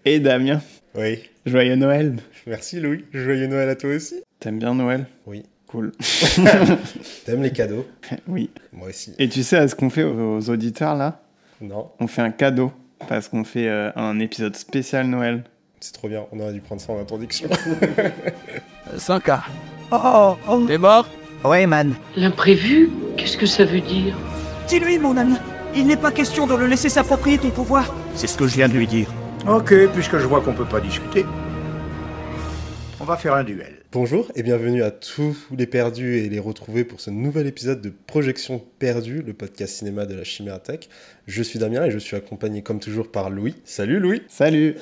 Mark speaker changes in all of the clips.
Speaker 1: Et Damien,
Speaker 2: Oui.
Speaker 1: joyeux Noël.
Speaker 2: Merci Louis. Joyeux Noël à toi aussi.
Speaker 1: T'aimes bien Noël?
Speaker 2: Oui.
Speaker 1: Cool.
Speaker 2: T'aimes les cadeaux?
Speaker 1: Oui.
Speaker 2: Moi aussi.
Speaker 1: Et tu sais à ce qu'on fait aux auditeurs là?
Speaker 2: Non,
Speaker 1: On fait un cadeau parce qu'on fait un épisode spécial Noël.
Speaker 2: c'est trop bien. On aurait dû prendre ça en introduction.
Speaker 3: 100K. T'es mort?
Speaker 4: Ouais, man.
Speaker 5: L'imprévu, qu'est-ce que ça veut dire?
Speaker 4: Dis-lui, mon ami. Il n'est pas question de le laisser s'approprier ton pouvoir.
Speaker 3: C'est ce que je viens de lui dire.
Speaker 6: Ok, puisque je vois qu'on peut pas discuter, on va faire un duel.
Speaker 2: Bonjour et bienvenue à tous les perdus et les retrouvés pour ce nouvel épisode de Projection Perdue, le podcast cinéma de la Chimérathèque. Je suis Damien et je suis accompagné comme toujours par Louis. Salut Louis.
Speaker 1: Salut.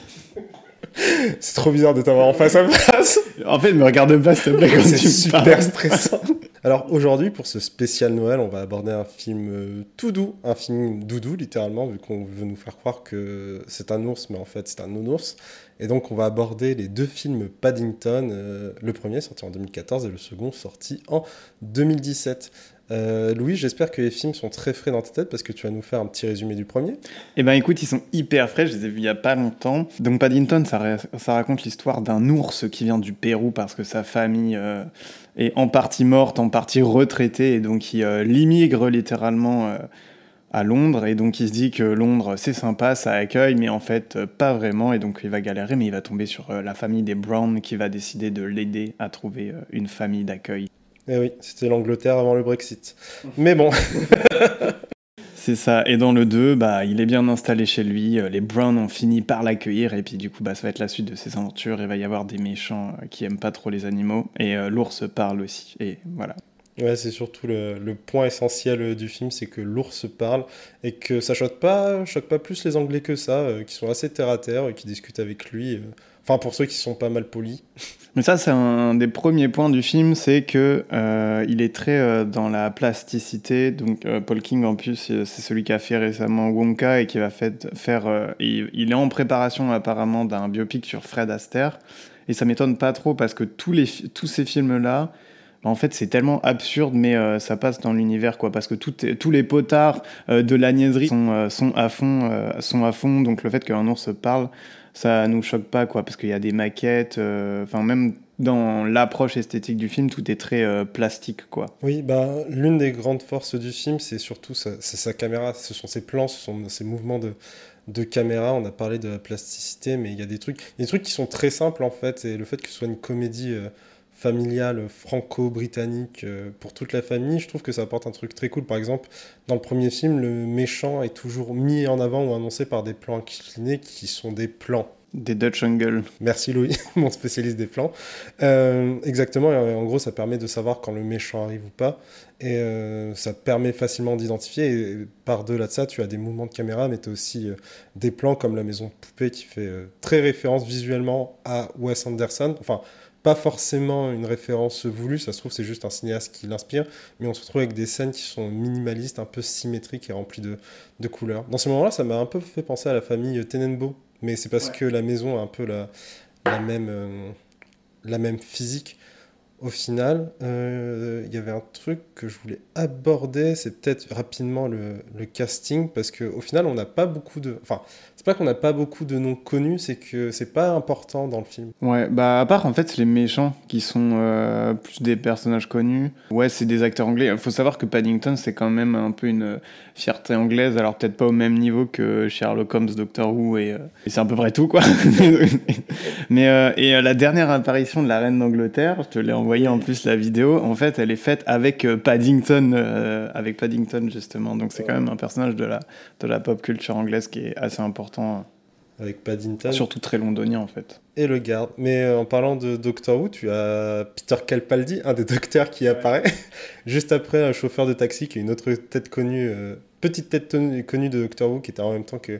Speaker 2: C'est trop bizarre de t'avoir en face à face.
Speaker 1: En fait, me regarde pas s'il te plaît quand
Speaker 2: C'est
Speaker 1: tu me
Speaker 2: super
Speaker 1: parles.
Speaker 2: stressant. Alors aujourd'hui, pour ce spécial Noël, on va aborder un film tout doux, un film doudou littéralement, vu qu'on veut nous faire croire que c'est un ours, mais en fait c'est un nounours. Et donc on va aborder les deux films Paddington, le premier sorti en 2014 et le second sorti en 2017. Louis, j'espère que les films sont très frais dans ta tête parce que tu vas nous faire un petit résumé du premier.
Speaker 1: Eh ben écoute, ils sont hyper frais, je les ai vus il y a pas longtemps. Donc Paddington, ça raconte l'histoire d'un ours qui vient du Pérou parce que sa famille est en partie morte, en partie retraitée, et donc il immigre littéralement à Londres, et donc il se dit que Londres c'est sympa, ça accueille, mais en fait pas vraiment, et donc il va galérer, mais il va tomber sur la famille des Brown qui va décider de l'aider à trouver une famille d'accueil.
Speaker 2: Eh oui, c'était l'Angleterre avant le Brexit. Mais bon,
Speaker 1: C'est ça, et dans le 2, bah, il est bien installé chez lui, les Brown ont fini par l'accueillir, et puis du coup bah, ça va être la suite de ses aventures, il va y avoir des méchants qui aiment pas trop les animaux, et l'ours parle aussi, et voilà.
Speaker 2: ouais, c'est surtout le point essentiel du film, c'est que l'ours parle et que ça choque pas plus les Anglais que ça, qui sont assez terre à terre et qui discutent avec lui. Enfin, pour ceux qui sont pas mal polis.
Speaker 1: Mais ça, c'est un des premiers points du film, c'est que il est très dans la plasticité. Donc Paul King, en plus, c'est celui qui a fait récemment Wonka et qui va faire. Il est en préparation apparemment d'un biopic sur Fred Astaire. Et ça m'étonne pas trop parce que tous ces films-là, en fait, c'est tellement absurde, mais ça passe dans l'univers, quoi. Parce que tous les potards de la niaiserie sont à fond. Donc le fait qu'un ours parle, ça nous choque pas, quoi. Parce qu'il y a des maquettes, enfin même dans l'approche esthétique du film, tout est très plastique, quoi.
Speaker 2: Oui, bah, l'une des grandes forces du film, c'est surtout c'est sa caméra. Ce sont ses plans, ce sont ses mouvements de caméra. On a parlé de la plasticité, mais il y a des trucs qui sont très simples, en fait. Et le fait que ce soit une comédie familiale franco-britannique pour toute la famille, je trouve que ça apporte un truc très cool. Par exemple, dans le premier film, le méchant est toujours mis en avant ou annoncé par des plans inclinés qui sont des plans.
Speaker 1: Des Dutch Angle.
Speaker 2: Merci Louis, mon spécialiste des plans. Exactement, et en gros ça permet de savoir quand le méchant arrive ou pas, et ça permet facilement d'identifier, et par-delà de ça tu as des mouvements de caméra, mais tu as aussi des plans comme la maison de poupée qui fait très référence visuellement à Wes Anderson, enfin pas forcément une référence voulue, ça se trouve c'est juste un cinéaste qui l'inspire, mais on se retrouve avec des scènes qui sont minimalistes, un peu symétriques et remplies de couleurs. Dans ce moment-là, ça m'a un peu fait penser à la famille Tenenbaum, mais c'est parce que la maison a un peu la même physique. Au final, il y avait un truc que je voulais aborder, c'est peut-être rapidement le casting, parce qu'au final, on n'a pas beaucoup de... Enfin, c'est pas qu'on n'a pas beaucoup de noms connus, c'est que c'est pas important dans le film.
Speaker 1: Ouais, bah à part en fait c'est les méchants qui sont plus des personnages connus. Ouais, c'est des acteurs anglais. Il faut savoir que Paddington c'est quand même un peu une fierté anglaise, alors peut-être pas au même niveau que Sherlock Holmes, Doctor Who et c'est à peu près tout, quoi. Mais la dernière apparition de la reine d'Angleterre, je te l'ai envoyé en plus la vidéo. En fait, elle est faite avec Paddington, justement. Donc c'est quand même un personnage de la pop culture anglaise qui est assez important.
Speaker 2: Avec Paddington
Speaker 1: Surtout très londonien, en fait.
Speaker 2: et le garde. Mais en parlant de Doctor Who, tu as Peter Capaldi, un des docteurs qui apparaît, juste après un chauffeur de taxi qui est une autre tête connue, petite tête connue de Doctor Who qui était en même temps que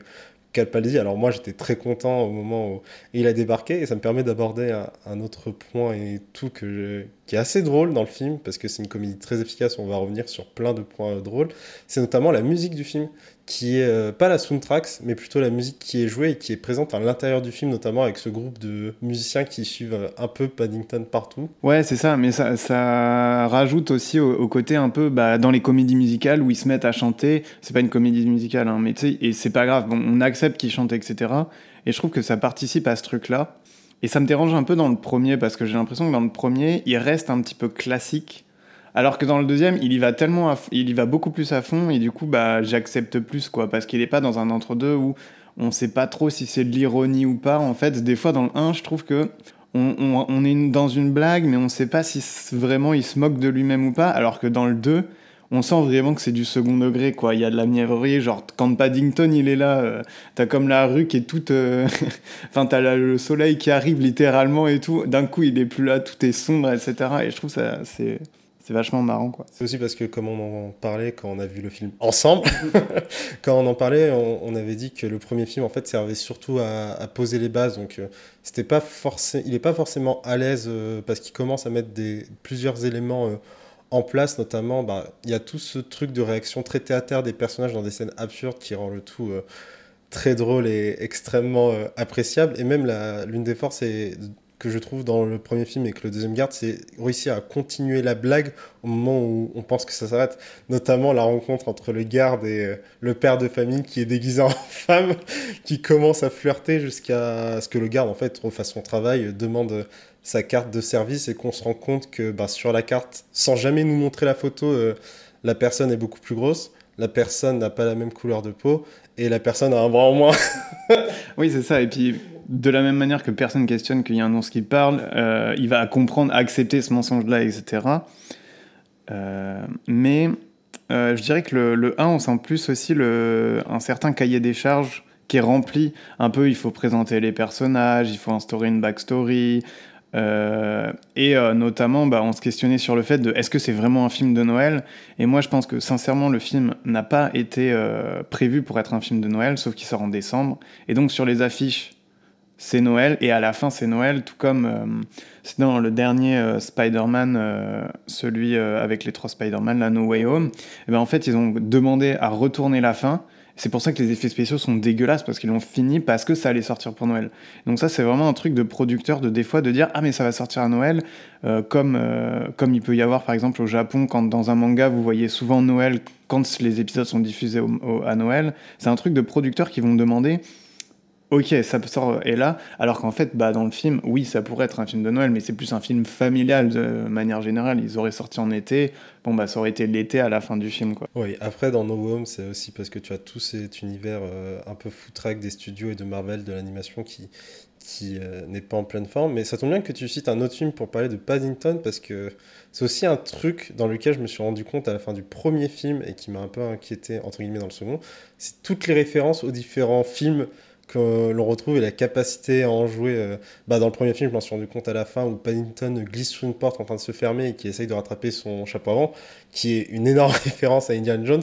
Speaker 2: Capaldi. Alors moi j'étais très content au moment où il a débarqué, et ça me permet d'aborder un autre point et tout qui est assez drôle dans le film, parce que c'est une comédie très efficace, on va revenir sur plein de points drôles, c'est notamment la musique du film, qui est pas la soundtrack, mais plutôt la musique qui est jouée et qui est présente à l'intérieur du film, notamment avec ce groupe de musiciens qui suivent un peu Paddington partout.
Speaker 1: Ouais, c'est ça, mais ça rajoute aussi au côté un peu dans les comédies musicales où ils se mettent à chanter. C'est pas une comédie musicale, hein, mais tu sais, et c'est pas grave, bon, on accepte qu'ils chantent, etc. Et je trouve que ça participe à ce truc-là. Et ça me dérange un peu dans le premier, parce que j'ai l'impression que dans le premier, il reste un petit peu classique. Alors que dans le deuxième, il y va beaucoup plus à fond, et du coup, j'accepte plus, quoi, parce qu'il est pas dans un entre-deux où on sait pas trop si c'est de l'ironie ou pas. En fait, des fois, dans le 1, je trouve que on est dans une blague, mais on sait pas si vraiment il se moque de lui-même ou pas, alors que dans le 2, on sent vraiment que c'est du second degré, quoi. Il y a de la mièvrerie, genre quand Paddington il est là, t'as comme la rue qui est toute... Enfin, t'as le soleil qui arrive littéralement et tout. D'un coup, il est plus là, tout est sombre, etc. Et je trouve ça, c'est vachement marrant, quoi.
Speaker 2: C'est aussi parce que, comme on en parlait quand on a vu le film ensemble, quand on en parlait, on avait dit que le premier film, en fait, servait surtout à poser les bases. Donc, c'était pas il est pas forcément à l'aise parce qu'il commence à mettre plusieurs éléments en place, notamment, il y a tout ce truc de réaction très théâtrale des personnages dans des scènes absurdes qui rend le tout très drôle et extrêmement appréciable. Et même l'une des forces que je trouve dans le premier film et que le deuxième garde, c'est réussir à continuer la blague au moment où on pense que ça s'arrête. Notamment la rencontre entre le garde et le père de famille qui est déguisé en femme, qui commence à flirter jusqu'à ce que le garde, en fait, refasse son travail, demande sa carte de service et qu'on se rend compte que sur la carte, sans jamais nous montrer la photo, la personne est beaucoup plus grosse, la personne n'a pas la même couleur de peau et la personne a un bras en moins.
Speaker 1: Oui, c'est ça. Et puis, de la même manière que personne questionne qu'il y a un ours qui parle, il va comprendre, accepter ce mensonge-là, etc. Mais je dirais que le 1, on sent plus aussi un certain cahier des charges qui est rempli. Un peu, il faut présenter les personnages, il faut instaurer une backstory. Et notamment, on se questionnait sur le fait de est-ce que c'est vraiment un film de Noël ? Et moi, je pense que sincèrement, le film n'a pas été prévu pour être un film de Noël, sauf qu'il sort en décembre. Et donc, sur les affiches, c'est Noël, et à la fin, c'est Noël, tout comme c'est dans le dernier Spider-Man, celui avec les 3 Spider-Man, la No Way Home. Et en fait, ils ont demandé à retourner la fin. C'est pour ça que les effets spéciaux sont dégueulasses, parce qu'ils l'ont fini parce que ça allait sortir pour Noël. Donc ça, c'est vraiment un truc de producteur, des fois, de dire « Ah, mais ça va sortir à Noël », comme il peut y avoir, par exemple, au Japon, quand dans un manga, vous voyez souvent Noël, quand les épisodes sont diffusés à Noël. C'est un truc de producteurs qui vont demander « Ok, ça sort et là », alors qu'en fait, dans le film, oui, ça pourrait être un film de Noël, mais c'est plus un film familial de manière générale. Ils auraient sorti en été, ça aurait été l'été à la fin du film, quoi.
Speaker 2: Oui, après, dans No Way Home, c'est aussi parce que tu as tout cet univers un peu foutraque des studios et de Marvel, de l'animation qui n'est pas en pleine forme. Mais ça tombe bien que tu cites un autre film pour parler de Paddington, parce que c'est aussi un truc dans lequel je me suis rendu compte à la fin du premier film et qui m'a un peu inquiété, entre guillemets, dans le second. C'est toutes les références aux différents films que l'on retrouve et la capacité à en jouer. Dans le premier film, je m'en suis rendu compte à la fin où Paddington glisse sous une porte en train de se fermer et qui essaye de rattraper son chapeau avant, qui est une énorme référence à Indiana Jones,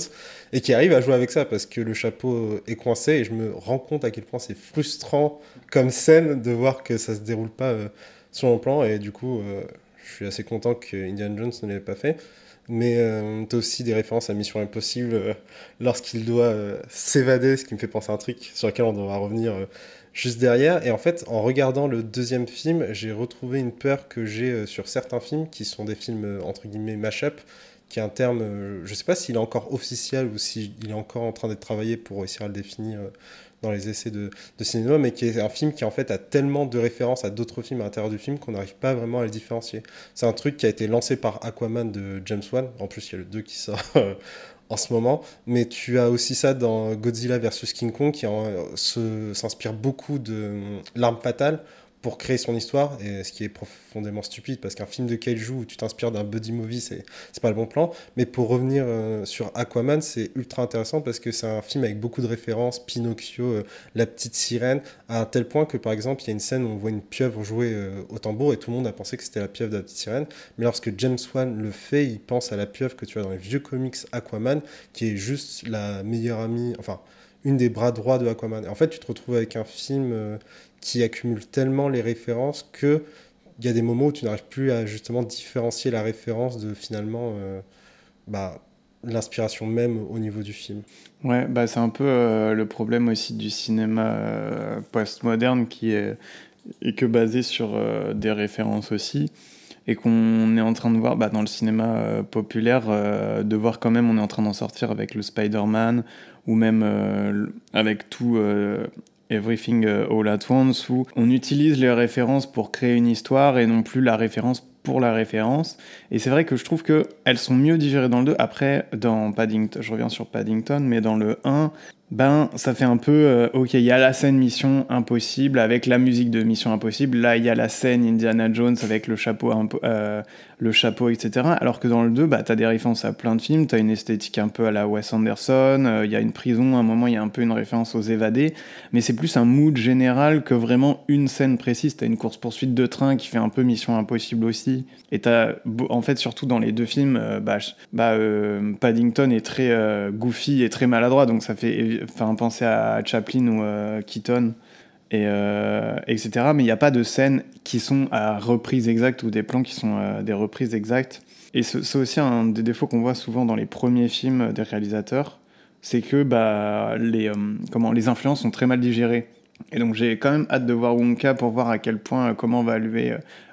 Speaker 2: et qui arrive à jouer avec ça parce que le chapeau est coincé, et je me rends compte à quel point c'est frustrant comme scène de voir que ça se déroule pas sur mon plan, et du coup je suis assez content que Indiana Jones ne l'ait pas fait. Mais t'as aussi des références à Mission Impossible lorsqu'il doit s'évader, ce qui me fait penser à un truc sur lequel on devra revenir juste derrière. Et en fait, en regardant le deuxième film, j'ai retrouvé une peur que j'ai sur certains films qui sont des films entre guillemets mash-up, qui est un terme, je sais pas s'il est encore officiel ou s'il est encore en train d'être travaillé pour réussir à le définir dans les essais de cinéma, mais qui est un film qui en fait a tellement de références à d'autres films à l'intérieur du film qu'on n'arrive pas vraiment à le différencier. C'est un truc qui a été lancé par Aquaman de James Wan, en plus il y a le 2 qui sort en ce moment, mais tu as aussi ça dans Godzilla vs King Kong qui s'inspire beaucoup de L'Arme Fatale pour créer son histoire, et ce qui est profondément stupide parce qu'un film de kaiju où tu t'inspires d'un buddy movie, c'est pas le bon plan. Mais pour revenir sur Aquaman, c'est ultra intéressant parce que c'est un film avec beaucoup de références, Pinocchio, La Petite Sirène, à un tel point que par exemple il y a une scène où on voit une pieuvre jouer au tambour et tout le monde a pensé que c'était la pieuvre de La Petite Sirène, mais lorsque James Wan le fait, il pense à la pieuvre que tu as dans les vieux comics Aquaman, qui est juste la meilleure amie, enfin une des bras droits de Aquaman. Et en fait, tu te retrouves avec un film qui accumule tellement les références que il y a des moments où tu n'arrives plus à justement différencier la référence de finalement l'inspiration même au niveau du film.
Speaker 1: Ouais, bah c'est un peu le problème aussi du cinéma postmoderne qui est que basé sur des références aussi, et qu'on est en train de voir dans le cinéma populaire, de voir quand même on est en train d'en sortir avec le Spider-Man, ou même avec tout Everything All at Once, où on utilise les références pour créer une histoire et non plus la référence pour la référence. Et c'est vrai que je trouve qu'elles sont mieux digérées dans le 2. Après, dans Paddington, je reviens sur Paddington, mais dans le 1, ça fait un peu ok, il y a la scène Mission Impossible avec la musique de Mission Impossible, là il y a la scène Indiana Jones avec le chapeau etc. Alors que dans le 2, t'as des références à plein de films, t'as une esthétique un peu à la Wes Anderson, il y a une prison, à un moment il y a un peu une référence aux évadés, mais c'est plus un mood général que vraiment une scène précise. T'as une course-poursuite de train qui fait un peu Mission Impossible aussi, et t'as, en fait, surtout dans les deux films, Paddington est très goofy et très maladroit, donc ça fait penser à Chaplin ou Keaton, etc. Mais il n'y a pas de scènes qui sont à reprise exacte ou des plans qui sont des reprises exactes. Et c'est aussi un des défauts qu'on voit souvent dans les premiers films des réalisateurs, c'est que les influences sont très mal digérées. Et donc j'ai quand même hâte de voir Wonka pour voir à quel point, comment on va lui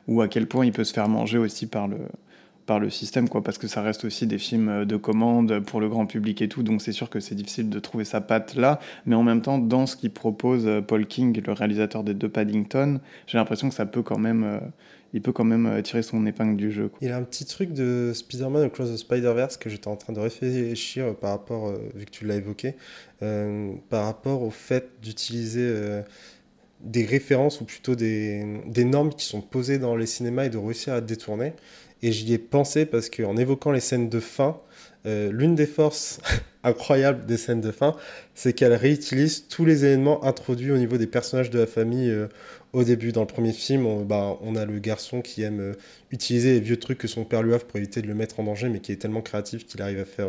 Speaker 1: ou à quel point il peut se faire manger aussi par le système, quoi, parce que ça reste aussi des films de commande pour le grand public et tout, donc c'est sûr que c'est difficile de trouver sa patte là, mais en même temps, dans ce qu'il propose Paul King, le réalisateur des deux Paddington, j'ai l'impression que ça peut quand même, il peut quand même tirer son épingle du jeu, quoi.
Speaker 2: Il y a un petit truc de Spider-Man Across the Spider-Verse que j'étais en train de réfléchir par rapport, vu que tu l'as évoqué, par rapport au fait d'utiliser des références, ou plutôt des normes qui sont posées dans les cinémas et de réussir à détourner. Et j'y ai pensé parce qu'en évoquant les scènes de fin, l'une des forces incroyables des scènes de fin, c'est qu'elle réutilise tous les éléments introduits au niveau des personnages de la famille au début. Dans le premier film, on a le garçon qui aime utiliser les vieux trucs que son père lui offre pour éviter de le mettre en danger, mais qui est tellement créatif qu'il arrive à faire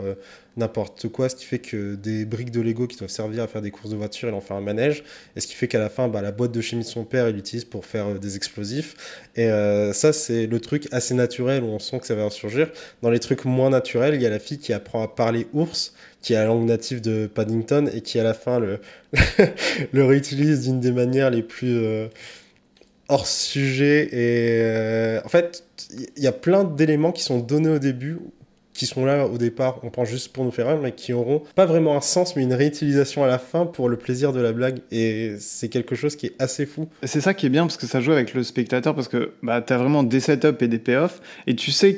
Speaker 2: n'importe quoi, ce qui fait que des briques de Lego qui doivent servir à faire des courses de voiture, il en fait un manège, et ce qui fait qu'à la fin, la boîte de chimie de son père, il l'utilise pour faire des explosifs. Et ça, c'est le truc assez naturel où on sent que ça va ressurgir. Dans les trucs moins naturels, il y a la fille qui apprend à parler ours, qui a la langue native de Paddington, et qui à la fin le réutilise d'une des manières les plus hors sujet. Et en fait, il y a plein d'éléments qui sont donnés au début, qui sont là au départ, on pense juste pour nous faire rire, mais qui auront pas vraiment un sens, mais une réutilisation à la fin pour le plaisir de la blague. Et c'est quelque chose qui est assez fou.
Speaker 1: C'est ça qui est bien, parce que ça joue avec le spectateur, parce que t'as vraiment des setups et des payoffs, et tu sais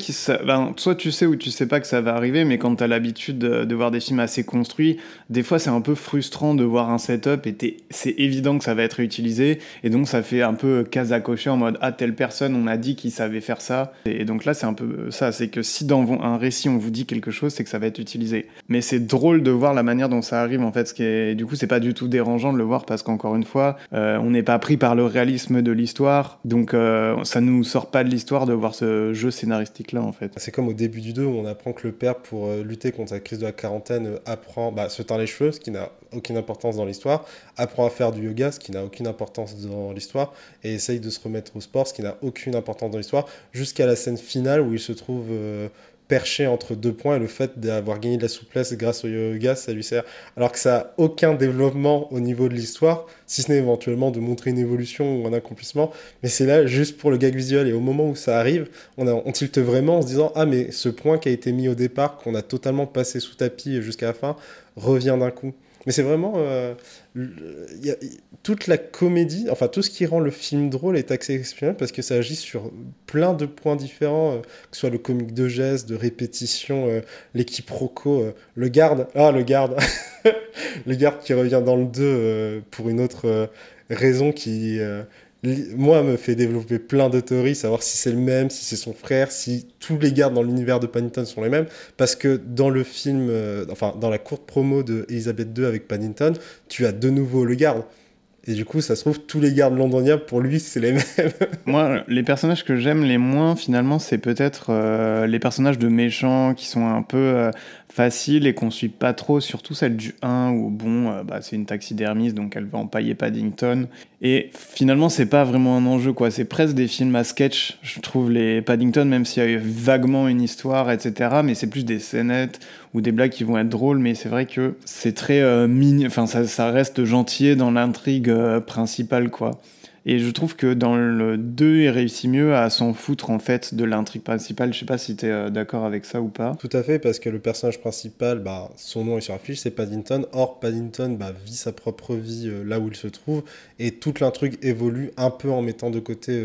Speaker 1: soit tu sais ou tu sais pas que ça va arriver, mais quand t'as l'habitude de voir des films assez construits, des fois c'est un peu frustrant de voir un setup et c'est évident que ça va être réutilisé, et donc ça fait un peu case à cocher en mode telle personne on a dit qu'il savait faire ça, et donc là c'est un peu ça, c'est que si dans un récit on vous dit quelque chose, c'est que ça va être utilisé. Mais c'est drôle de voir la manière dont ça arrive, en fait, du coup c'est pas du tout dérangeant de le voir, parce qu'encore une fois on n'est pas pris par le réalisme de l'histoire, donc ça nous sort pas de l'histoire de voir ce jeu scénaristique là, en fait.
Speaker 2: C'est comme au début du 2 où on apprend que le père, pour lutter contre la crise de la quarantaine, apprend se teint les cheveux, ce qui n'a aucune importance dans l'histoire, apprend à faire du yoga, ce qui n'a aucune importance dans l'histoire, et essaye de se remettre au sport, ce qui n'a aucune importance dans l'histoire, jusqu'à la scène finale où il se trouve perché entre 2 points, et le fait d'avoir gagné de la souplesse grâce au yoga, ça lui sert. Alors que ça n'a aucun développement au niveau de l'histoire, si ce n'est éventuellement de montrer une évolution ou un accomplissement, mais c'est là juste pour le gag visuel. Et au moment où ça arrive, on tilte vraiment en se disant « Ah, mais ce point qui a été mis au départ, qu'on a totalement passé sous tapis jusqu'à la fin, revient d'un coup ». Mais c'est vraiment... toute la comédie, enfin tout ce qui rend le film drôle est assez exceptionnel, parce que ça agit sur plein de points différents, que ce soit le comique de geste, de répétition, les quiproquos, le garde le garde qui revient dans le 2 pour une autre raison qui... moi, me fait développer plein de théories, savoir si c'est le même, si c'est son frère, si tous les gardes dans l'univers de Paddington sont les mêmes, parce que dans le film, dans la courte promo de Elisabeth II avec Paddington, tu as de nouveau le garde. Et du coup, ça se trouve, tous les gardes londoniens, pour lui, c'est les mêmes.
Speaker 1: Moi, les personnages que j'aime les moins, finalement, c'est peut-être les personnages de méchants qui sont un peu facile et qu'on suit pas trop, surtout celle du 1 où c'est une taxidermiste donc elle va empailler Paddington et finalement c'est pas vraiment un enjeu quoi, c'est presque des films à sketch je trouve les Paddington même s'il y a vaguement une histoire etc mais c'est plus des scénettes ou des blagues qui vont être drôles mais c'est vrai que c'est très mignon, enfin ça reste gentil dans l'intrigue principale quoi. Et je trouve que dans le 2, il réussit mieux à s'en foutre en fait de l'intrigue principale. Je sais pas si t'es d'accord avec ça ou pas.
Speaker 2: Tout à fait, parce que le personnage principal, son nom est sur l'affiche, c'est Paddington. Or, Paddington vit sa propre vie là où il se trouve, et toute l'intrigue évolue un peu en mettant de côté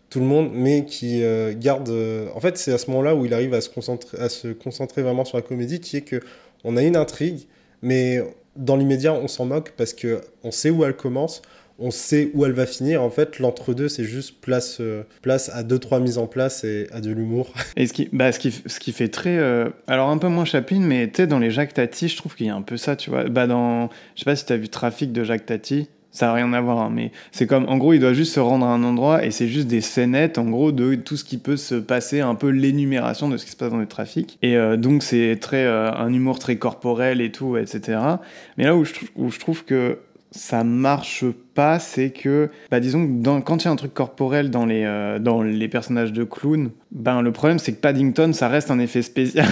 Speaker 2: tout le monde, mais qui garde... En fait, c'est à ce moment-là où il arrive à se concentrer vraiment sur la comédie, qui est que on a une intrigue, mais dans l'immédiat, on s'en moque parce que on sait où elle commence, on sait où elle va finir. En fait, l'entre-deux, c'est juste place à 2-3 mises en place et à de l'humour.
Speaker 1: Et ce qui fait très... alors, un peu moins Chaplin, mais tu sais, dans les Jacques Tati, je trouve qu'il y a un peu ça, tu vois. Je sais pas si t'as vu Trafic de Jacques Tati, ça n'a rien à voir, hein, mais c'est comme, en gros, il doit juste se rendre à un endroit et c'est juste des scénettes, en gros, de tout ce qui peut se passer, un peu l'énumération de ce qui se passe dans le trafic. Et donc, c'est un humour très corporel et tout, etc. Mais là où je trouve que ça marche pas, c'est que, disons que quand il y a un truc corporel dans les personnages de clowns, le problème c'est que Paddington, ça reste un effet spécial.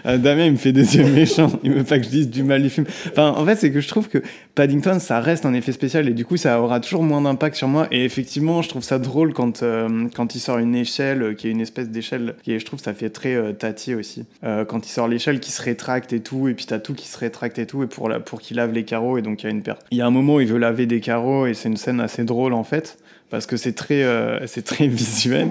Speaker 1: Damien il me fait des yeux méchants, il veut pas que je dise du mal du film. En fait c'est que je trouve que Paddington ça reste un effet spécial et du coup ça aura toujours moins d'impact sur moi et effectivement je trouve ça drôle quand il sort une échelle qui est une espèce d'échelle et je trouve ça fait très Tati aussi quand il sort l'échelle qui se rétracte et tout et puis t'as tout qui se rétracte et tout et pour qu'il lave les carreaux et donc il y a une perte. Il y a un moment où il veut laver des carreaux et c'est une scène assez drôle en fait parce que c'est très visuel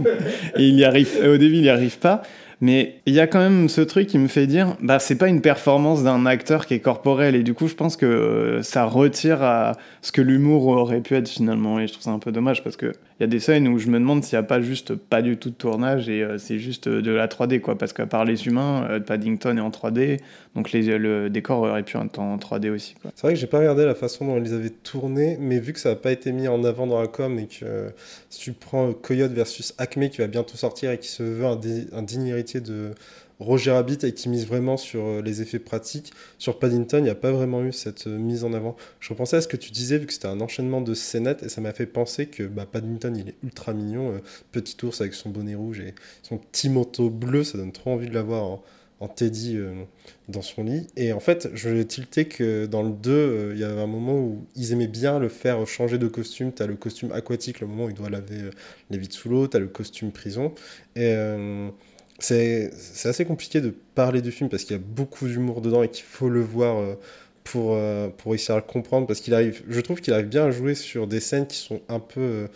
Speaker 1: et il y arrive au début il y arrive pas. Mais il y a quand même ce truc qui me fait dire, c'est pas une performance d'un acteur qui est corporel et du coup je pense que ça retire à ce que l'humour aurait pu être finalement et je trouve ça un peu dommage parce que il y a des scènes où je me demande s'il y a pas du tout de tournage et c'est juste de la 3D quoi parce qu'à part les humains, Paddington est en 3D donc le décor aurait pu être en 3D aussi quoi.
Speaker 2: C'est vrai que j'ai pas regardé la façon dont ils avaient tourné mais vu que ça a pas été mis en avant dans la com et que si tu prends Coyote versus Acme qui va bientôt sortir et qui se veut un digne héritier de Roger Rabbit et qui mise vraiment sur les effets pratiques. Sur Paddington, il n'y a pas vraiment eu cette mise en avant. Je repensais à ce que tu disais, vu que c'était un enchaînement de scénettes, et ça m'a fait penser que Paddington, il est ultra mignon. Petit ours avec son bonnet rouge et son petit manteau bleu, ça donne trop envie de l'avoir en Teddy dans son lit. Et en fait, je tiltais que dans le 2, il y avait un moment où ils aimaient bien le faire changer de costume. T'as le costume aquatique, le moment où il doit laver les vitres sous l'eau, t'as le costume prison. Et... c'est assez compliqué de parler du film parce qu'il y a beaucoup d'humour dedans et qu'il faut le voir pour réussir à le comprendre parce je trouve qu'il arrive bien à jouer sur des scènes qui sont un peu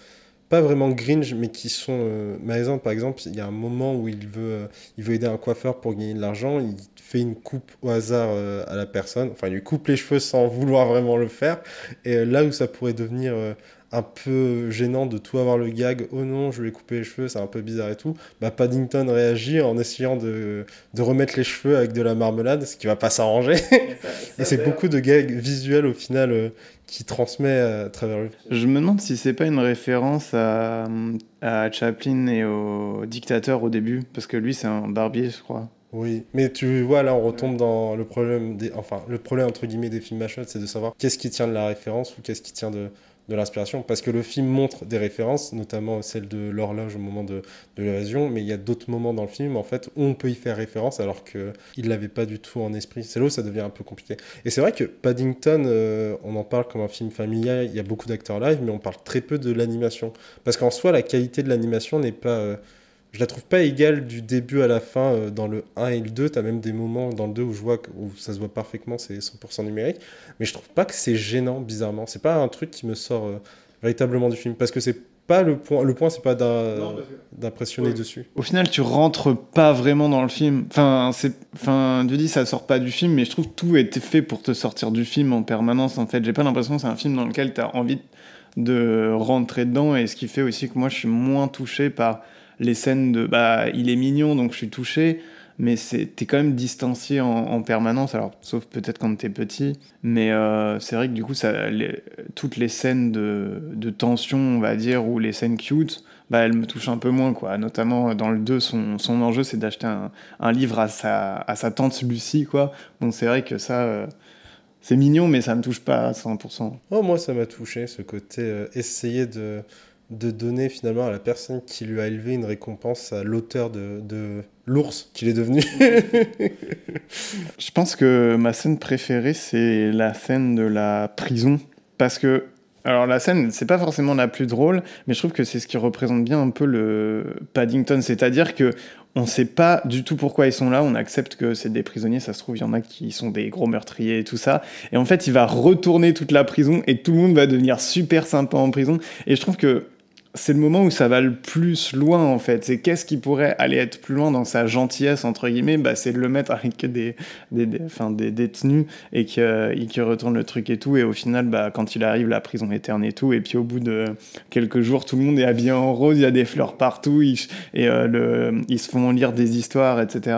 Speaker 2: pas vraiment cringe mais qui sont malaisantes. Par exemple, il y a un moment où il veut aider un coiffeur pour gagner de l'argent, il fait une coupe au hasard à la personne, enfin il lui coupe les cheveux sans vouloir vraiment le faire et là où ça pourrait devenir un peu gênant de tout avoir le gag, oh non je lui ai coupé les cheveux, c'est un peu bizarre et tout, Paddington réagit en essayant de remettre les cheveux avec de la marmelade, ce qui va pas s'arranger et c'est beaucoup de gags visuels au final qui transmet à travers le film.
Speaker 1: Je me demande si c'est pas une référence à Chaplin et au dictateur au début parce que lui c'est un barbier je crois.
Speaker 2: Oui, mais tu vois, là, on retombe dans le problème, le problème, entre guillemets, des films Machotte, c'est de savoir qu'est-ce qui tient de la référence ou qu'est-ce qui tient de l'inspiration. Parce que le film montre des références, notamment celle de l'horloge au moment de l'évasion, mais il y a d'autres moments dans le film, en fait, où on peut y faire référence alors qu'il ne l'avait pas du tout en esprit. C'est là où ça devient un peu compliqué. Et c'est vrai que Paddington, on en parle comme un film familial, il y a beaucoup d'acteurs live, mais on parle très peu de l'animation. Parce qu'en soi, la qualité de l'animation n'est pas... je la trouve pas égale du début à la fin dans le 1 et le 2. T'as même des moments dans le 2 où où ça se voit parfaitement, c'est 100% numérique. Mais je trouve pas que c'est gênant, bizarrement. C'est pas un truc qui me sort véritablement du film. Parce que c'est pas le point. Le point, c'est pas d'impressionner dessus.
Speaker 1: Au final, tu rentres pas vraiment dans le film. Tu dis ça sort pas du film, mais je trouve que tout était fait pour te sortir du film en permanence. En fait, j'ai pas l'impression que c'est un film dans lequel t'as envie de rentrer dedans. Et ce qui fait aussi que moi, je suis moins touché par les scènes de il est mignon donc je suis touché mais t'es quand même distancié en permanence, alors sauf peut-être quand t'es petit, mais c'est vrai que du coup, toutes les scènes de tension, on va dire, ou les scènes cute, bah, elles me touchent un peu moins, quoi. Notamment dans le 2, son enjeu, c'est d'acheter un livre à sa tante Lucie, quoi. Bon, c'est vrai que ça... c'est mignon, mais ça me touche pas à 100%.
Speaker 2: Oh, moi, ça m'a touché, ce côté essayer de donner finalement à la personne qui lui a élevé une récompense à l'auteur de l'ours qu'il est devenu.
Speaker 1: Je pense que ma scène préférée, c'est la scène de la prison. Parce que, alors la scène, c'est pas forcément la plus drôle, mais je trouve que c'est ce qui représente bien un peu le Paddington. C'est-à-dire que on sait pas du tout pourquoi ils sont là, on accepte que c'est des prisonniers, ça se trouve, il y en a qui sont des gros meurtriers et tout ça. Et en fait, il va retourner toute la prison et tout le monde va devenir super sympa en prison. Et je trouve que c'est le moment où ça va le plus loin, en fait. C'est qu'est-ce qui pourrait aller être plus loin dans sa gentillesse, entre guillemets, bah, c'est de le mettre avec des détenus et qui retourne le truc et tout. Et au final, bah, quand il arrive, la prison est terne et tout. Et puis au bout de quelques jours, tout le monde est habillé en rose, il y a des fleurs partout, ils se font lire des histoires, etc.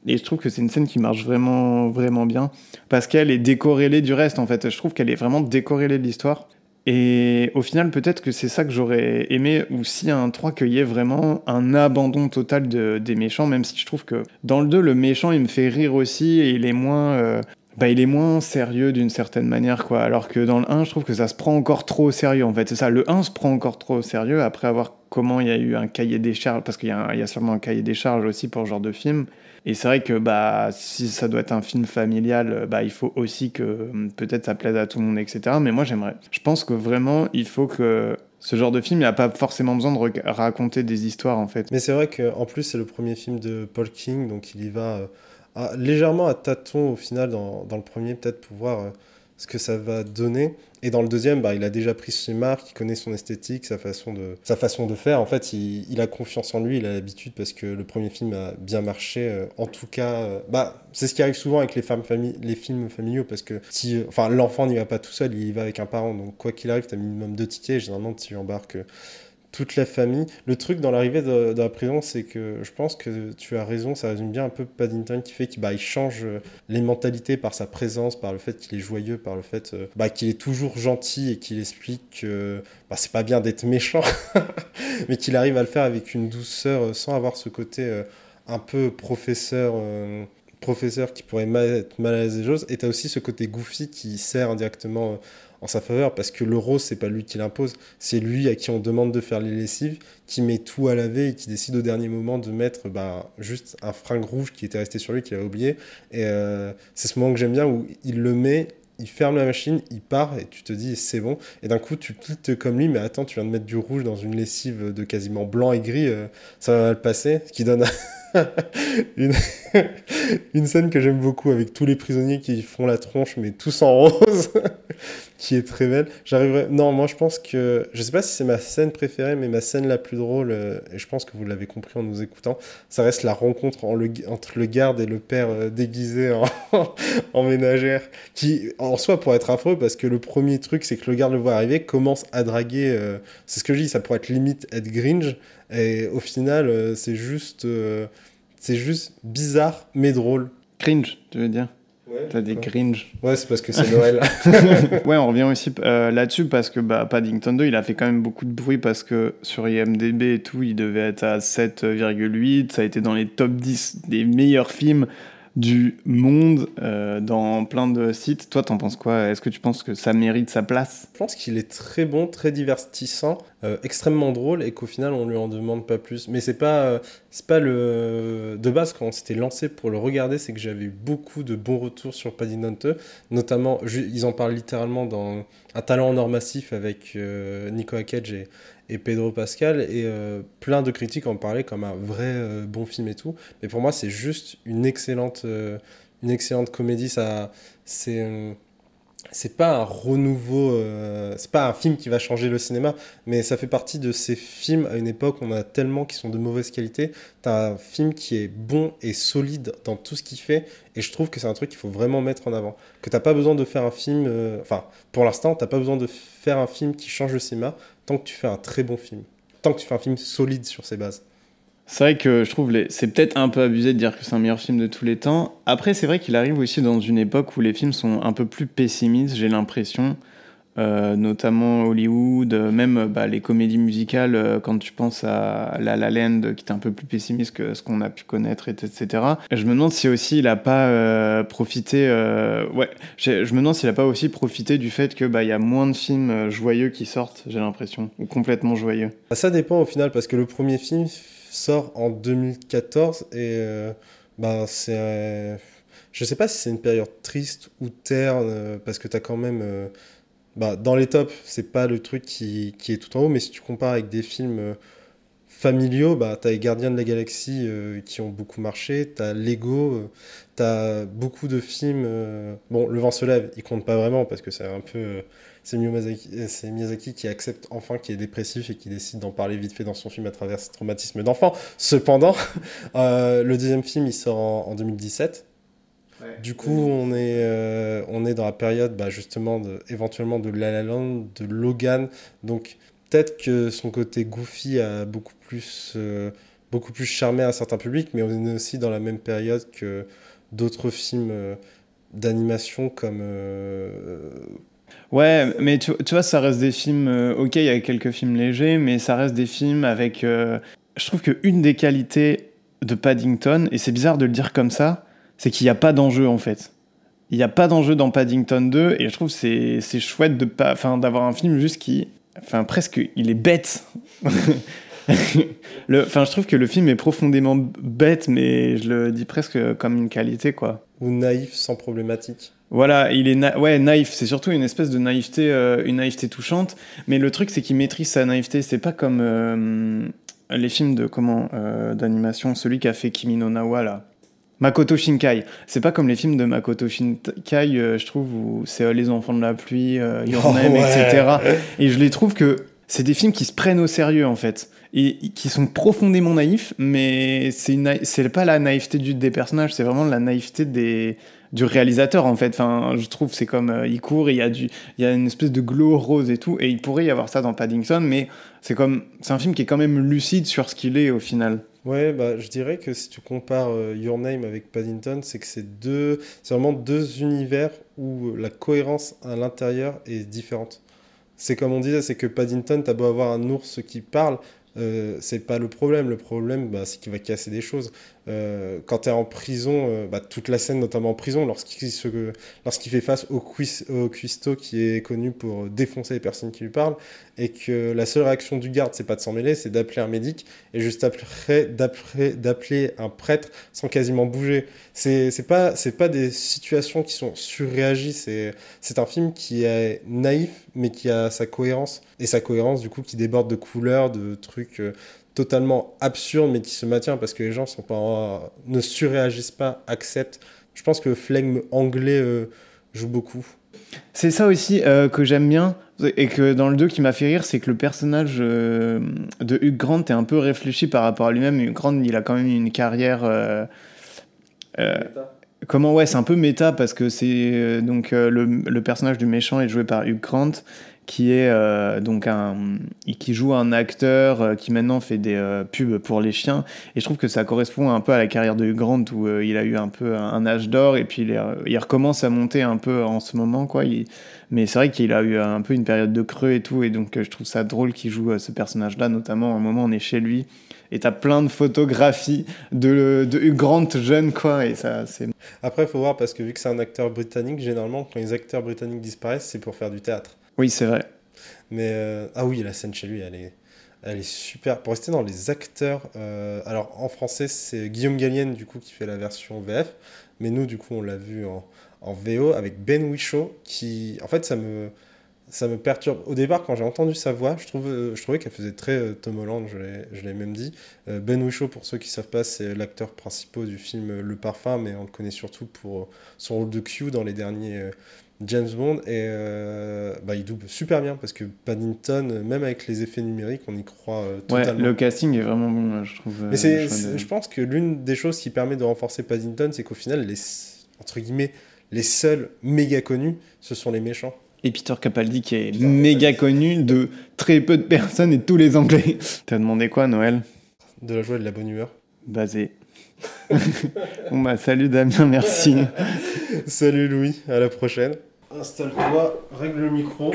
Speaker 1: Et je trouve que c'est une scène qui marche vraiment, vraiment bien parce qu'elle est décorrélée du reste, en fait. Je trouve qu'elle est vraiment décorrélée de l'histoire. Et au final, peut-être que c'est ça que j'aurais aimé, ou si un 3, qu'il y ait vraiment un abandon total des méchants, même si je trouve que dans le 2, le méchant, il me fait rire aussi, et il est moins sérieux d'une certaine manière, quoi. Alors que dans le 1, je trouve que ça se prend encore trop au sérieux, en fait. C'est ça, le 1 se prend encore trop au sérieux, après avoir comment il y a eu un cahier des charges, parce qu'il y a sûrement un cahier des charges aussi pour ce genre de film. Et c'est vrai que bah, si ça doit être un film familial, bah, il faut aussi que peut-être ça plaise à tout le monde, etc. Mais moi, j'aimerais. Je pense que vraiment, il faut que ce genre de film, il n'a pas forcément besoin de raconter des histoires, en fait.
Speaker 2: Mais c'est vrai qu'en plus, c'est le premier film de Paul King, donc il y va légèrement à tâtons au final dans le premier, peut-être pour voir ce que ça va donner. Et dans le deuxième, bah, il a déjà pris ses marques, il connaît son esthétique, sa façon de faire. En fait, il a confiance en lui, il a l'habitude parce que le premier film a bien marché. En tout cas, bah, c'est ce qui arrive souvent avec les films familiaux parce que l'enfant n'y va pas tout seul, il y va avec un parent. Donc quoi qu'il arrive, tu as minimum 2 tickets. Généralement, tu embarques toute la famille. Le truc dans l'arrivée de la prison, c'est que je pense que tu as raison, ça résume bien un peu Paddington qui fait qu'il change les mentalités par sa présence, par le fait qu'il est joyeux, par le fait qu'il est toujours gentil et qu'il explique que c'est pas bien d'être méchant, mais qu'il arrive à le faire avec une douceur sans avoir ce côté un peu professeur qui pourrait être mal à l'aise des choses. Et tu as aussi ce côté goofy qui sert indirectement en sa faveur, parce que le rose, c'est pas lui qui l'impose, c'est lui à qui on demande de faire les lessives, qui met tout à laver et qui décide au dernier moment de mettre juste un fringue rouge qui était resté sur lui, qu'il avait oublié. Et c'est ce moment que j'aime bien où il le met, il ferme la machine, il part et tu te dis c'est bon. Et d'un coup, tu quittes comme lui, mais attends, tu viens de mettre du rouge dans une lessive de quasiment blanc et gris, ça va mal passer, ce qui donne une scène que j'aime beaucoup avec tous les prisonniers qui font la tronche mais tous en rose qui est très belle. Moi je pense que je sais pas si c'est ma scène préférée, mais ma scène la plus drôle, et je pense que vous l'avez compris en nous écoutant, ça reste la rencontre entre le garde et le père déguisé en ménagère, qui en soi pourrait être affreux parce que le premier truc c'est que le garde le voit arriver, commence à draguer, c'est ce que je dis, ça pourrait être limite être Grinch, et au final c'est juste bizarre mais drôle.
Speaker 1: Cringe, tu veux dire?
Speaker 2: Ouais,
Speaker 1: t'as des cringe.
Speaker 2: Ouais, c'est parce que c'est Noël.
Speaker 1: Ouais, on revient aussi là-dessus parce que Paddington 2, il a fait quand même beaucoup de bruit parce que sur IMDb et tout, il devait être à 7,8. Ça a été dans les top 10 des meilleurs films du monde dans plein de sites. Toi, t'en penses quoi? Est-ce que tu penses que ça mérite sa place?
Speaker 2: Je pense qu'il est très bon, très divertissant, extrêmement drôle et qu'au final, on lui en demande pas plus. Mais c'est pas le... De base, quand on s'était lancé pour le regarder, c'est que j'avais eu beaucoup de bons retours sur Paddington 2. Notamment, ils en parlent littéralement dans Un talent en or massif avec Nicolas Cage et Pedro Pascal, et plein de critiques en parlaient comme un vrai bon film et tout. Mais pour moi, c'est juste une excellente comédie. C'est pas un renouveau, c'est pas un film qui va changer le cinéma, mais ça fait partie de ces films à une époque où on a tellement qui sont de mauvaise qualité. T'as un film qui est bon et solide dans tout ce qu'il fait, et je trouve que c'est un truc qu'il faut vraiment mettre en avant. Que t'as pas besoin de faire un film, pour l'instant, t'as pas besoin de faire un film qui change le cinéma tant que tu fais un très bon film, tant que tu fais un film solide sur ses bases.
Speaker 1: C'est vrai que je trouve c'est peut-être un peu abusé de dire que c'est un meilleur film de tous les temps. Après, c'est vrai qu'il arrive aussi dans une époque où les films sont un peu plus pessimistes, j'ai l'impression. Notamment Hollywood, même les comédies musicales, quand tu penses à La La Land, qui est un peu plus pessimiste que ce qu'on a pu connaître, etc. Je me demande si aussi il a pas profité... je me demande s'il a pas aussi profité du fait que y a moins de films joyeux qui sortent, j'ai l'impression, ou complètement joyeux.
Speaker 2: Ça dépend au final, parce que le premier film sort en 2014 et c'est... je sais pas si c'est une période triste ou terne, parce que t'as quand même... dans les tops, c'est pas le truc qui est tout en haut, mais si tu compares avec des films familiaux, t'as les Gardiens de la Galaxie qui ont beaucoup marché, t'as Lego, t'as beaucoup de films... Bon, Le Vent se lève, il compte pas vraiment, parce que c'est un peu... c'est Miyazaki qui accepte enfin qu'il est dépressif et qui décide d'en parler vite fait dans son film à travers ses traumatismes d'enfant. Cependant, le deuxième film, il sort en 2017. Du coup, on est dans la période justement éventuellement de La La Land, de Logan. Donc peut-être que son côté goofy a beaucoup plus charmé un certain public, mais on est aussi dans la même période que d'autres films d'animation comme...
Speaker 1: Ouais, mais tu vois, ça reste des films... ok, il y a quelques films légers, mais ça reste des films avec... je trouve qu'une des qualités de Paddington, et c'est bizarre de le dire comme ça, c'est qu'il n'y a pas d'enjeu, en fait. Il n'y a pas d'enjeu dans Paddington 2, et je trouve que c'est chouette d'avoir un film juste qui... Enfin, presque, il est bête. Je trouve que le film est profondément bête, mais je le dis presque comme une qualité, quoi.
Speaker 2: Ou naïf, sans problématique.
Speaker 1: Voilà, il est naïf, c'est surtout une espèce de naïveté touchante, mais le truc, c'est qu'il maîtrise sa naïveté. C'est pas comme les films d'animation, celui qui a fait Kimi no Na wa, là. Makoto Shinkai. C'est pas comme les films de Makoto Shinkai, je trouve, où c'est Les Enfants de la Pluie, Your Name, etc. Et je les trouve que c'est des films qui se prennent au sérieux, en fait, et qui sont profondément naïfs, mais c'est pas la naïveté des personnages, c'est vraiment la naïveté du réalisateur, en fait. Enfin, je trouve c'est comme il court et il y a une espèce de glow rose et tout, et il pourrait y avoir ça dans Paddington, mais c'est un film qui est quand même lucide sur ce qu'il est au final.
Speaker 2: Ouais, je dirais que si tu compares Your Name avec Paddington, c'est que c'est vraiment deux univers où la cohérence à l'intérieur est différente. C'est comme on disait, c'est que Paddington, t'as beau avoir un ours qui parle, c'est pas le problème. Le problème, c'est qu'il va casser des choses. Quand t'es en prison, toute la scène, notamment en prison, lorsqu'il fait face au cuistot qui est connu pour défoncer les personnes qui lui parlent, et que la seule réaction du garde, c'est pas de s'en mêler, c'est d'appeler un médic, et juste après d'appeler un prêtre sans quasiment bouger. C'est pas des situations qui sont surréagies, c'est un film qui est naïf, mais qui a sa cohérence, et sa cohérence, du coup, qui déborde de couleurs, de trucs... totalement absurde, mais qui se maintient parce que les gens ne surréagissent pas, acceptent. Je pense que le flegme anglais joue beaucoup.
Speaker 1: C'est ça aussi que j'aime bien, et que dans le 2 qui m'a fait rire, c'est que le personnage de Hugh Grant est un peu réfléchi par rapport à lui-même. Hugh Grant, il a quand même une carrière... c'est un peu méta, parce que c'est le personnage du méchant est joué par Hugh Grant, qui est qui joue un acteur qui maintenant fait des pubs pour les chiens, et je trouve que ça correspond un peu à la carrière de Hugh Grant, où il a eu un peu un âge d'or, et puis il recommence à monter un peu en ce moment, quoi. Mais c'est vrai qu'il a eu un peu une période de creux et tout, et donc je trouve ça drôle qu'il joue ce personnage-là, notamment à un moment on est chez lui et t'as plein de photographies de Hugh Grant jeune, quoi, et ça c'est...
Speaker 2: Après, il faut voir, parce que vu que c'est un acteur britannique, généralement quand les acteurs britanniques disparaissent, c'est pour faire du théâtre.
Speaker 1: Oui, c'est vrai.
Speaker 2: Mais oui, la scène chez lui, elle est super. Pour rester dans les acteurs, alors en français, c'est Guillaume Gallienne, du coup, qui fait la version VF. Mais nous, du coup, on l'a vu en VO avec Ben Whishaw, qui, en fait, ça me perturbe. Au départ, quand j'ai entendu sa voix, je trouvais qu'elle faisait très Tom Holland, je l'ai même dit. Ben Whishaw, pour ceux qui ne savent pas, c'est l'acteur principal du film Le Parfum, mais on le connaît surtout pour son rôle de Q dans les derniers James Bond, et il double super bien, parce que Paddington, même avec les effets numériques, on y croit totalement.
Speaker 1: Ouais, le casting est vraiment bon, je trouve.
Speaker 2: Mais je pense que l'une des choses qui permet de renforcer Paddington, c'est qu'au final, entre guillemets, les seuls méga connus, ce sont les méchants.
Speaker 1: Et Peter Capaldi, qui est méga connu de très peu de personnes et de tous les Anglais. T'as demandé quoi, Noël ?
Speaker 2: De la joie et de la bonne humeur.
Speaker 1: Basé. Bon bah salut Damien, merci.
Speaker 2: Salut Louis, à la prochaine. Installe-toi, règle le micro.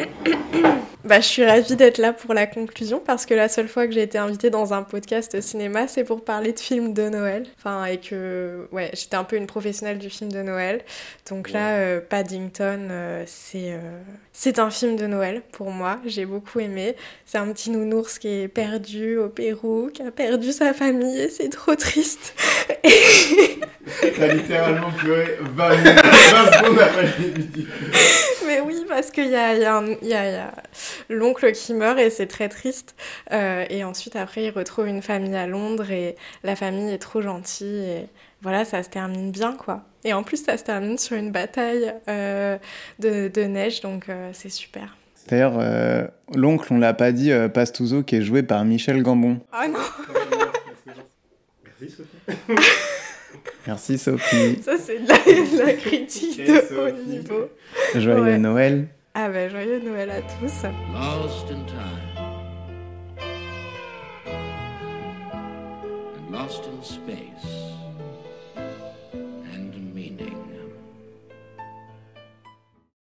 Speaker 7: Bah, je suis ravie d'être là pour la conclusion parce que la seule fois que j'ai été invitée dans un podcast cinéma, c'est pour parler de films de Noël. Enfin, et que, ouais, j'étais un peu une professionnelle du film de Noël. Donc là, Paddington, c'est un film de Noël pour moi. J'ai beaucoup aimé. C'est un petit nounours qui est perdu au Pérou, qui a perdu sa famille et c'est trop triste.
Speaker 1: T'as littéralement pleuré 20 secondes après le début.
Speaker 7: Mais oui, parce qu'il y a l'oncle qui meurt et c'est très triste. Et ensuite, après, il retrouve une famille à Londres et la famille est trop gentille. Et voilà, ça se termine bien, quoi. Et en plus, ça se termine sur une bataille de neige, donc c'est super.
Speaker 1: D'ailleurs, l'oncle, on l'a pas dit, Pastuzo, qui est joué par Michel Gambon.
Speaker 7: Ah non.
Speaker 2: Merci Sophie.
Speaker 1: Merci Sophie.
Speaker 7: Ça, c'est de la critique de haut
Speaker 1: Sophie.
Speaker 7: niveau.
Speaker 1: Joyeux Noël.
Speaker 7: Ah bah, joyeux Noël à tous.
Speaker 8: Lost in time and lost in space.